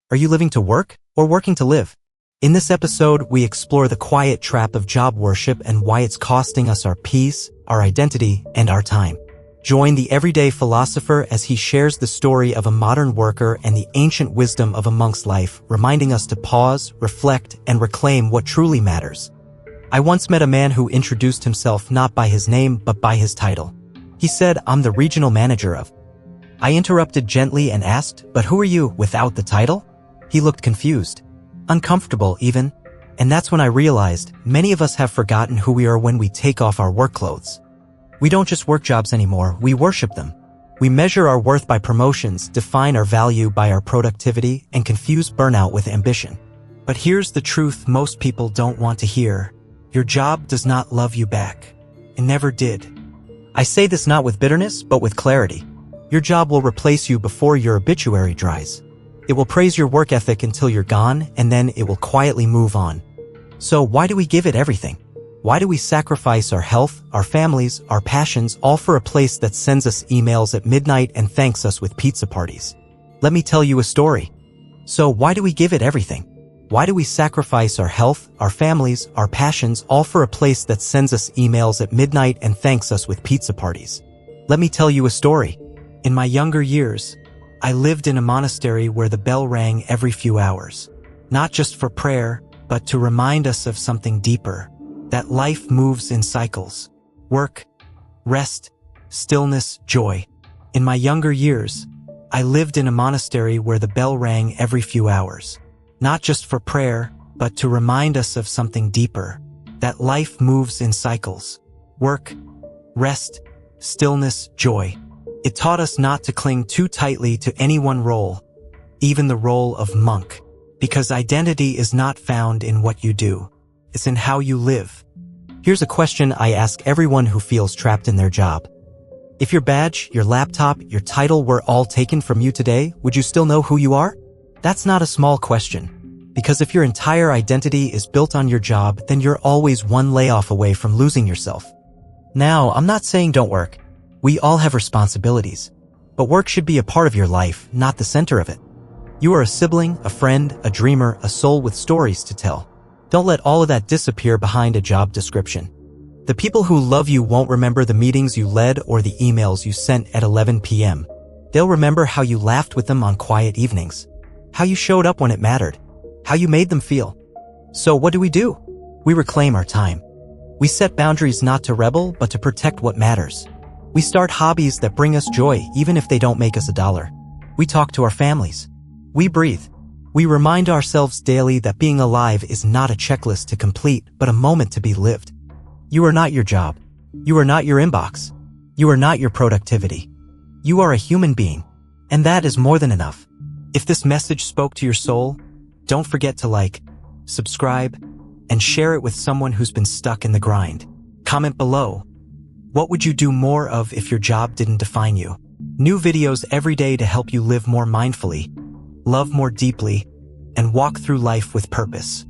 Are you living to work or working to live? In this episode, we explore the quiet trap of job worship and why it's costing us our peace, our identity, and our time. Join the Everyday Philosopher as he shares the story of a modern worker and the ancient wisdom of a monk's life, reminding us to pause, reflect, and reclaim what truly matters. I once met a man who introduced himself not by his name but by his title. He said, "I'm the regional manager of." I interrupted gently and asked, "But who are you without the title?" He looked confused, uncomfortable even, and that's when I realized many of us have forgotten who we are when we take off our work clothes. We don't just work jobs anymore, we worship them. We measure our worth by promotions, define our value by our productivity, and confuse burnout with ambition. But here's the truth most people don't want to hear. Your job does not love you back. It never did. I say this not with bitterness, but with clarity. Your job will replace you before your obituary dries. It will praise your work ethic until you're gone, and then it will quietly move on. So why do we give it everything? Why do we sacrifice our health, our families, our passions, all for a place that sends us emails at midnight and thanks us with pizza parties? Let me tell you a story. So why do we give it everything? Why do we sacrifice our health, our families, our passions, all for a place that sends us emails at midnight and thanks us with pizza parties? Let me tell you a story. In my younger years, I lived in a monastery where the bell rang every few hours, not just for prayer, but to remind us of something deeper, that life moves in cycles. Work, rest, stillness, joy. In my younger years, I lived in a monastery where the bell rang every few hours, not just for prayer, but to remind us of something deeper, that life moves in cycles. Work, rest, stillness, joy. It taught us not to cling too tightly to any one role, even the role of monk, because identity is not found in what you do. It's in how you live. Here's a question I ask everyone who feels trapped in their job. If your badge, your laptop, your title were all taken from you today, would you still know who you are? That's not a small question, because if your entire identity is built on your job, then you're always one layoff away from losing yourself. Now, I'm not saying don't work. We all have responsibilities, but work should be a part of your life, not the center of it. You are a sibling, a friend, a dreamer, a soul with stories to tell. Don't let all of that disappear behind a job description. The people who love you won't remember the meetings you led or the emails you sent at 11 p.m. They'll remember how you laughed with them on quiet evenings, how you showed up when it mattered, how you made them feel. So what do? We reclaim our time. We set boundaries not to rebel, but to protect what matters. We start hobbies that bring us joy, even if they don't make us a dollar. We talk to our families. We breathe. We remind ourselves daily that being alive is not a checklist to complete, but a moment to be lived. You are not your job. You are not your inbox. You are not your productivity. You are a human being, and that is more than enough. If this message spoke to your soul, don't forget to like, subscribe, and share it with someone who's been stuck in the grind. Comment below. What would you do more of if your job didn't define you? New videos every day to help you live more mindfully, love more deeply, and walk through life with purpose.